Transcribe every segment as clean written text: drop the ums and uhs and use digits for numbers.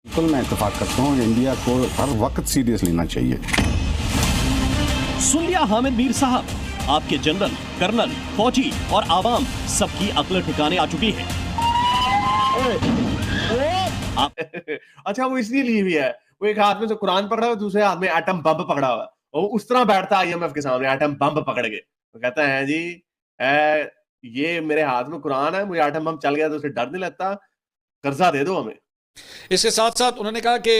बिल्कुल मैं इत्तेफाक करता हूँ, इंडिया को हर वक्त सीरियस लेना चाहिए। सुन लिया हामिद मीर साहब, आपके जनरल, कर्नल, फौजी और आवाम सबकी अक्ल ठिकाने आ चुकी है। अच्छा, वो इसलिए ली हुई है, वो एक हाथ में तो कुरान पढ़ रहा है, दूसरे हाथ में एटम बम पकड़ा हुआ है। वो उस तरह बैठता आईएमएफ के सामने एटम बम पकड़ के, तो कहता है जी ये मेरे हाथ में कुरान है, मुझे एटम बम चल गया तो उसे डर नहीं लगता, कर्जा दे दो हमें। इसके साथ साथ उन्होंने कहा कि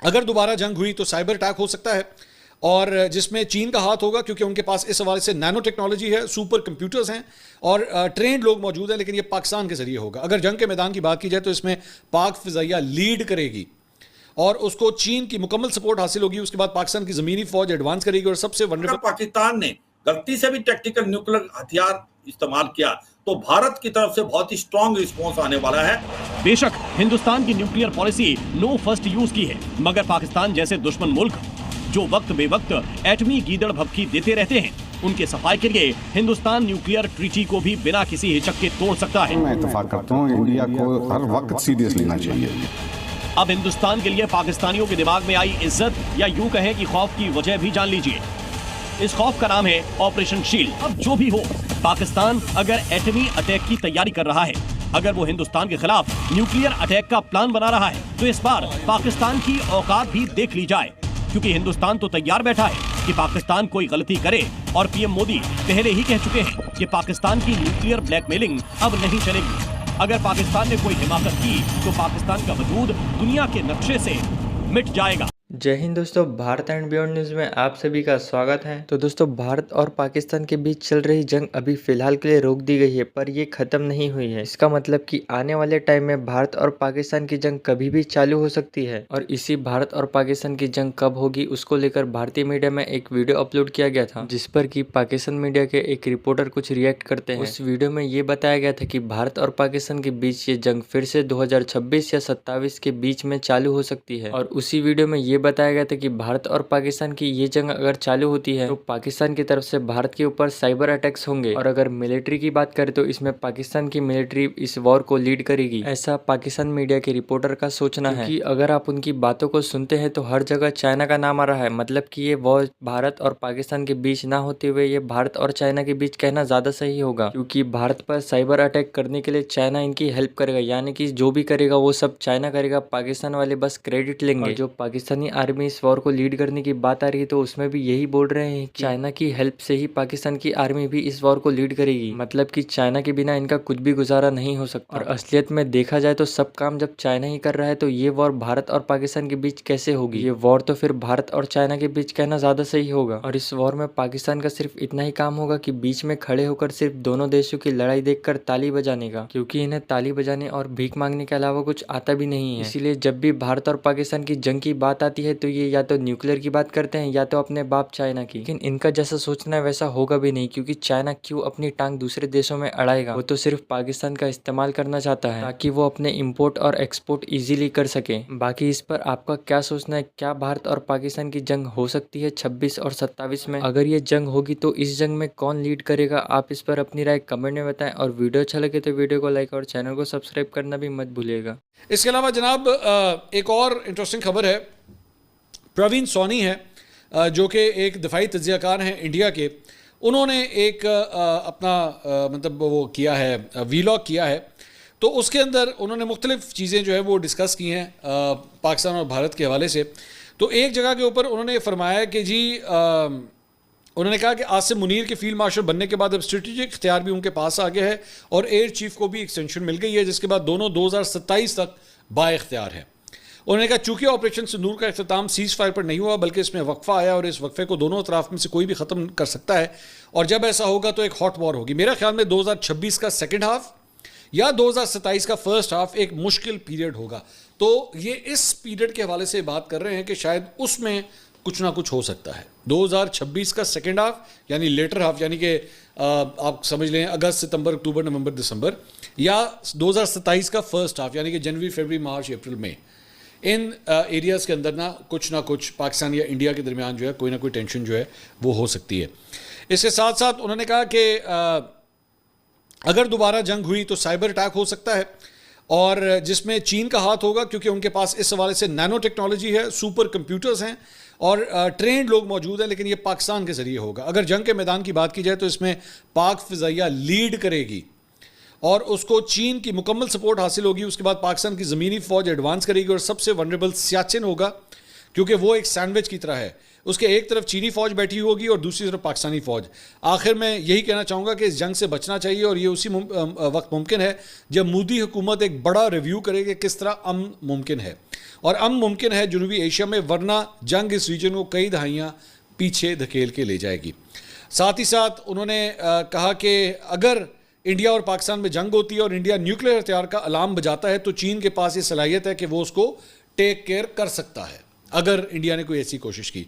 अगर दोबारा जंग हुई तो साइबर अटैक हो सकता है, और जिसमें चीन का हाथ होगा, क्योंकि उनके पास इस हवाले से नैनो टेक्नोलॉजी है, सुपर कंप्यूटर्स हैं और ट्रेंड लोग मौजूद हैं, लेकिन ये पाकिस्तान के जरिए होगा। अगर जंग के मैदान की बात की जाए तो इसमें पाक फिजाइया लीड करेगी और उसको चीन की मुकम्मल सपोर्ट हासिल होगी। उसके बाद पाकिस्तान की ज़मीनी फौज एडवांस करेगी और सबसे अगर पाकिस्तान ने गलती से भी टैक्टिकल न्यूक्लियर हथियार इस्तेमाल किया तो भारत की तरफ से बहुत ही स्ट्रॉन्ग रिस्पॉन्स आने वाला है। बेशक हिंदुस्तान की nuclear policy no first use की है, मगर पाकिस्तान जैसे दुश्मन मुल्क जो वक्त बेवक्त एटमी गीदड़ भभकी देते रहते हैं, उनके सफाई के लिए हिंदुस्तान न्यूक्लियर ट्रीटी को भी बिना किसी हिचक के तोड़ सकता है। मैं इत्तेफाक करता हूँ, इंडिया को हर वक्त सीरियस लेना चाहिए। अब हिंदुस्तान के लिए पाकिस्तानियों के दिमाग में आई इज्जत या यूं कहें कि खौफ की वजह भी जान लीजिए। इस खौफ का नाम है ऑपरेशन शील्ड। अब जो भी हो, पाकिस्तान अगर एटमी अटैक की तैयारी कर रहा है, अगर वो हिंदुस्तान के खिलाफ न्यूक्लियर अटैक का प्लान बना रहा है, तो इस बार पाकिस्तान की औकात भी देख ली जाए, क्योंकि हिंदुस्तान तो तैयार बैठा है कि पाकिस्तान कोई गलती करे। और पीएम मोदी पहले ही कह चुके हैं कि पाकिस्तान की न्यूक्लियर ब्लैकमेलिंग अब नहीं चलेगी। अगर पाकिस्तान ने कोई हिमाकत की तो पाकिस्तान का वजूद दुनिया के नक्शे से मिट जाएगा। जय हिंद दोस्तों, भारत एंड बियॉन्ड न्यूज़ में आप सभी का स्वागत है। तो दोस्तों, भारत और पाकिस्तान के बीच चल रही जंग अभी फिलहाल के लिए रोक दी गई है, पर ये खत्म नहीं हुई है। इसका मतलब कि आने वाले टाइम में भारत और पाकिस्तान की जंग कभी भी चालू हो सकती है। और इसी भारत और पाकिस्तान की जंग कब होगी उसको लेकर भारतीय मीडिया में एक वीडियो अपलोड किया गया था, जिस पर कि पाकिस्तान मीडिया के एक रिपोर्टर कुछ रिएक्ट करते हैं। उस वीडियो में ये बताया गया था कि भारत और पाकिस्तान के बीच ये जंग फिर से 2026 या 27 के बीच में चालू हो सकती है। और उसी वीडियो में ये बताया गया था कि भारत और पाकिस्तान की ये जंग अगर चालू होती है तो पाकिस्तान की तरफ से भारत के ऊपर साइबर अटैक्स होंगे। और अगर मिलिट्री की बात करें तो इसमें पाकिस्तान की मिलिट्री इस वॉर को लीड करेगी, ऐसा पाकिस्तान मीडिया के रिपोर्टर का सोचना है। कि अगर आप उनकी बातों को सुनते हैं तो हर जगह चाइना का नाम आ रहा है, मतलब कि ये वॉर भारत और पाकिस्तान के बीच ना होते हुए ये भारत और चाइना के बीच कहना ज्यादा सही होगा, क्योंकि भारत पर साइबर अटैक करने के लिए चाइना इनकी हेल्प करेगा, यानी कि जो भी करेगा वो सब चाइना करेगा, पाकिस्तान वाले बस क्रेडिट लेंगे। और जो पाकिस्तानी आर्मी इस वॉर को लीड करने की बात आ रही है तो उसमें भी यही बोल रहे हैं कि चाइना की हेल्प से ही पाकिस्तान की आर्मी भी इस वॉर को लीड करेगी, मतलब कि चाइना के बिना इनका कुछ भी गुजारा नहीं हो सकता। और असलियत में देखा जाए तो सब काम जब चाइना ही कर रहा है तो ये वॉर भारत और पाकिस्तान के बीच कैसे होगी? ये वॉर तो फिर भारत और चाइना के बीच कहना ज्यादा सही होगा। और इस वॉर में पाकिस्तान का सिर्फ इतना ही काम होगा कि बीच में खड़े होकर सिर्फ दोनों देशों की लड़ाई देखकर ताली बजाने का, क्योंकि इन्हें ताली बजाने और भीख मांगने के अलावा कुछ आता भी नहीं है। इसीलिए जब भी भारत और पाकिस्तान की जंग की बात आती है तो ये या तो न्यूक्लियर की बात करते हैं या तो अपने बाप चाइना की। लेकिन इनका जैसा सोचना है वैसा होगा भी नहीं, क्योंकि चाइना क्यों अपनी टांग दूसरे देशों में अड़ाएगा? वो तो सिर्फ पाकिस्तान का इस्तेमाल करना चाहता है ताकि वो अपने इंपोर्ट और एक्सपोर्ट इजीली कर सके। बाकी इस पर आपका क्या सोचना है? क्या भारत और पाकिस्तान की जंग हो सकती है 26 और 27 में? अगर ये जंग होगी तो इस जंग में कौन लीड करेगा? आप इस पर अपनी राय कमेंट में बताएं, और वीडियो अच्छा लगे तो वीडियो को लाइक और चैनल को सब्सक्राइब करना भी मत भूलिएगा। इसके अलावा जनाब एक और इंटरेस्टिंग खबर है। प्रवीण सोनी है जो कि एक दफाई तज्जियाकार हैं इंडिया के, उन्होंने एक अपना मतलब वो किया है, वीलॉग किया है। तो उसके अंदर उन्होंने मुख्तलिफ चीज़ें जो है वो डिस्कस की हैं पाकिस्तान और भारत के हवाले से। तो एक जगह के ऊपर उन्होंने फरमाया कि जी उन्होंने कहा कि आसिम मुनीर के फील्ड मार्शल बनने के बाद अब स्ट्रेटेजिक इख्तियार भी उनके पास आ गया है और एयर चीफ को भी एक्सटेंशन मिल गई है, जिसके बाद दोनों 2027 तक बाइख्तियार है। उन्होंने कहा चूंकि ऑपरेशन सिंदूर का इख्तिताम सीज फायर पर नहीं हुआ बल्कि इसमें वक्फा आया और इस वक्फे को दोनों तरफ में से कोई भी ख़त्म कर सकता है, और जब ऐसा होगा तो एक हॉट वॉर होगी। मेरे ख्याल में 2026 का सेकेंड हाफ या 2027 का फर्स्ट हाफ एक मुश्किल पीरियड होगा। तो ये इस पीरियड के हवाले से बात कर रहे हैं कि शायद उसमें कुछ ना कुछ हो सकता है। 2026 का सेकेंड हाफ यानी लेटर हाफ, यानी कि आप समझ लें अगस्त सितंबर अक्टूबर नवंबर दिसंबर, या 2027 का फर्स्ट हाफ यानी कि जनवरी फरवरी मार्च अप्रैल मई, इन एरियाज़ के अंदर ना कुछ पाकिस्तान या इंडिया के दरमियान जो है कोई ना कोई टेंशन जो है वो हो सकती है। इसके साथ साथ उन्होंने कहा कि अगर दोबारा जंग हुई तो साइबर अटैक हो सकता है, और जिसमें चीन का हाथ होगा, क्योंकि उनके पास इस हवाले से नैनो टेक्नोलॉजी है, सुपर कंप्यूटर्स हैं और ट्रेंड लोग मौजूद हैं, लेकिन ये पाकिस्तान के ज़रिए होगा। अगर जंग के मैदान की बात की जाए तो इसमें पाक फ़िज़ाइया लीड करेगी और उसको चीन की मुकम्मल सपोर्ट हासिल होगी। उसके बाद पाकिस्तान की ज़मीनी फ़ौज एडवांस करेगी और सबसे वनरेबल सियाचिन होगा, क्योंकि वो एक सैंडविच की तरह है। उसके एक तरफ चीनी फ़ौज बैठी होगी और दूसरी तरफ पाकिस्तानी फ़ौज। आखिर में यही कहना चाहूँगा कि इस जंग से बचना चाहिए और ये उसी वक्त मुमकिन है जब मोदी हुकूमत एक बड़ा रिव्यू करे कि किस तरह अमन मुमकिन है, और अमन मुमकिन है जनूबी एशिया में, वरना जंग इस रीजन को कई दहाइयाँ पीछे धकेल के ले जाएगी। साथ ही साथ उन्होंने कहा कि अगर इंडिया और पाकिस्तान में जंग होती है और इंडिया न्यूक्लियर हथियार का अलार्म बजाता है तो चीन के पास ये सलाहियत है कि वो उसको टेक केयर कर सकता है अगर इंडिया ने कोई ऐसी कोशिश की।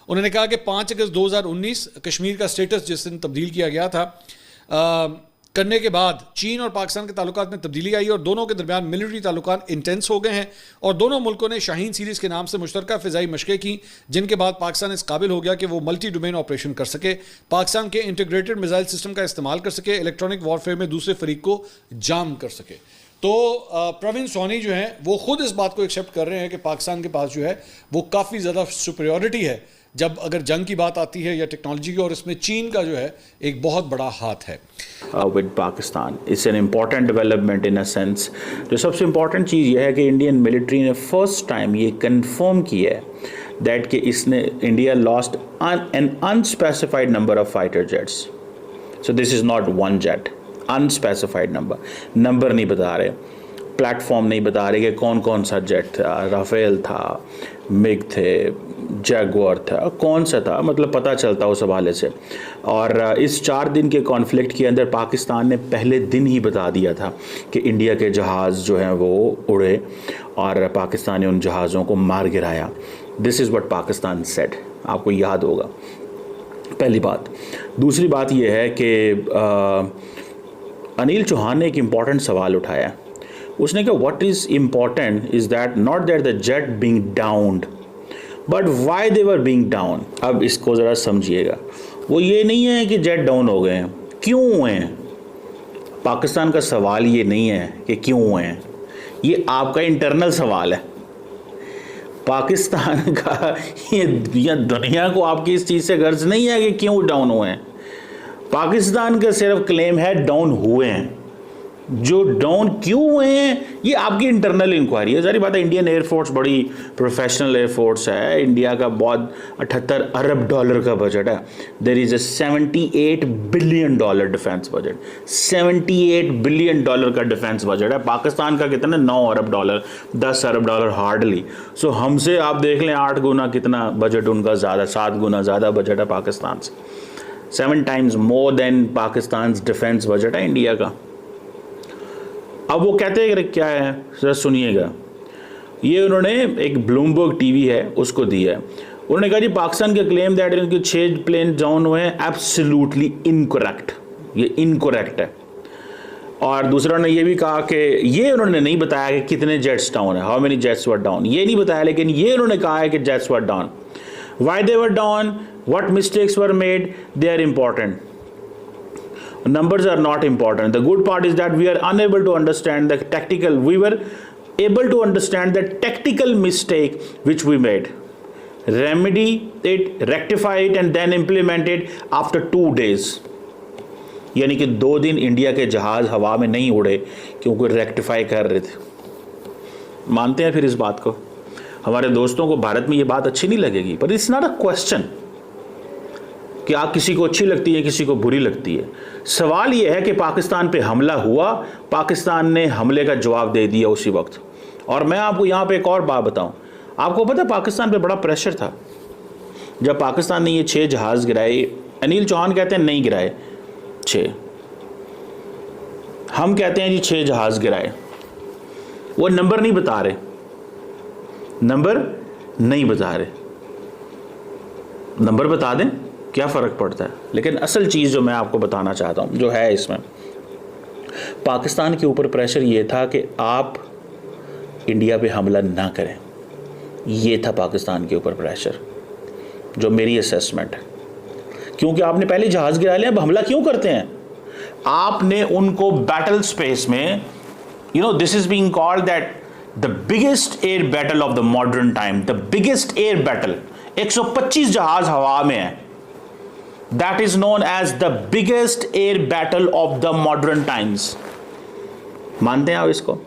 उन्होंने कहा कि 5 अगस्त 2019 कश्मीर का स्टेटस जिस दिन तब्दील किया गया था, करने के बाद चीन और पाकिस्तान के ताल्लुकात में तब्दीली आई और दोनों के दरमियान मिलिट्री ताल्लुकात इंटेंस हो गए हैं और दोनों मुल्कों ने शाहीन सीरीज़ के नाम से मुश्तरका फ़िज़ाई मशक़ें की, जिनके बाद पाकिस्तान इस काबिल हो गया कि वो मल्टी डोमेन ऑपरेशन कर सके, पाकिस्तान के इंटीग्रेटेड मिसाइल सिस्टम का इस्तेमाल कर सके, इलेक्ट्रॉनिक वॉरफेयर में दूसरे फरीक को जाम कर सके। तो प्रवीण सोनी जो हैं वो खुद इस बात को एक्सेप्ट कर रहे हैं कि पाकिस्तान के पास जो है वो काफ़ी ज़्यादा सुपरियॉरिटी है जब अगर जंग की बात आती है या टेक्नोलॉजी की, और इसमें चीन का जो है एक बहुत बड़ा हाथ है। With Pakistan it's an important development in a sense. जो सबसे इम्पॉर्टेंट चीज़ ये है कि इंडियन मिलिट्री ने फर्स्ट टाइम ये कंफर्म किया है दैट कि इसने India lost N unspecified number of fighter jets. So this is not one jet, unspecified number नहीं बता रहे, प्लेटफॉर्म नहीं बता रहे कि कौन कौन सा जेट था, राफेल था, मिग थे, जैगुआर था, कौन सा था, मतलब पता चलता उस हवाले से। और इस 4 दिन के कॉन्फ्लिक्ट के अंदर पाकिस्तान ने पहले दिन ही बता दिया था कि इंडिया के जहाज़ जो हैं वो उड़े और पाकिस्तान ने उन जहाज़ों को मार गिराया। This is what Pakistan said, आपको याद होगा, पहली बात। दूसरी बात यह है कि अनिल चौहान ने एक इम्पॉर्टेंट सवाल उठाया। उसने कहा what is important is that not that the jet being downed but why they were being down. अब इसको ज़रा समझिएगा, वो ये नहीं है कि जेट डाउन हो गए हैं, क्यों हुए हैं। पाकिस्तान का सवाल ये नहीं है कि क्यों हुए हैं, ये आपका इंटरनल सवाल है। पाकिस्तान का ये दुनिया को आपकी इस चीज़ से गर्ज नहीं है कि क्यों डाउन हुए हैं। पाकिस्तान का सिर्फ क्लेम है डाउन हुए हैं। जो डाउन क्यों हुए हैं ये आपकी इंटरनल इंक्वायरी है। सारी बात है, इंडियन एयरफोर्स बड़ी प्रोफेशनल एयरफोर्स है। इंडिया का बहुत 78 अरब डॉलर का बजट है। There is a $78 billion defence budget, $78 billion का डिफेंस बजट है। पाकिस्तान का कितना, 9 अरब डॉलर, 10 अरब डॉलर हार्डली। सो हमसे आप देख लें 8 गुना कितना बजट उनका ज़्यादा, 7 गुना ज़्यादा बजट है पाकिस्तान से। 7 times more than Pakistan defence budget है इंडिया का। अब वो कहते हैं कि क्या है, जरा सुनिएगा। ये उन्होंने एक ब्लूमबर्ग टीवी है उसको दिया है। उन्होंने कहा जी पाकिस्तान के क्लेम दैट इनके 6 प्लेन डाउन हुए हैं एब्सोल्युटली इनकरेक्ट, ये इनकरेक्ट है। और दूसरा उन्होंने ये भी कहा कि ये उन्होंने नहीं बताया कि कितने जेट्स डाउन है, how many jets were down, ये नहीं बताया, लेकिन ये उन्होंने कहा है कि jets were down, why they were down, what mistakes were made, they are important. Numbers are not important. The good part is that we are unable to understand the tactical. We were able to understand the tactical mistake which we made. Remedy it, rectify it, and then implement it after 2 days. यानी कि 2 दिन India के जहाज हवा में नहीं उड़े क्योंकि रेक्टिफाई कर रहे थे। मानते हैं फिर इस बात को। हमारे दोस्तों को भारत में ये बात अच्छी नहीं लगेगी, पर इट्स नॉट अ क्वेश्चन कि आप किसी को अच्छी लगती है किसी को बुरी लगती है। सवाल यह है कि पाकिस्तान पे हमला हुआ, पाकिस्तान ने हमले का जवाब दे दिया उसी वक्त। और मैं आपको यहाँ पे एक और बात बताऊं, आपको पता है पाकिस्तान पे बड़ा प्रेशर था जब पाकिस्तान ने ये 6 जहाज़ गिराए। अनिल चौहान कहते हैं नहीं गिराए 6, हम कहते हैं जी 6 जहाज़ गिराए। वो नंबर नहीं बता रहे, नंबर नहीं बता रहे, नंबर बता दें क्या फ़र्क पड़ता है। लेकिन असल चीज़ जो मैं आपको बताना चाहता हूँ जो है इसमें, पाकिस्तान के ऊपर प्रेशर ये था कि आप इंडिया पे हमला ना करें। ये था पाकिस्तान के ऊपर प्रेशर, जो मेरी असेसमेंट है। क्योंकि आपने पहले जहाज़ गिरा लिया, अब हमला क्यों करते हैं। आपने उनको बैटल स्पेस में You know, this is being called that the biggest air battle of the modern time, the biggest air battle. 125 जहाज हवा में है. That is known as the biggest air battle of the modern times. मानते हैं आप इसको?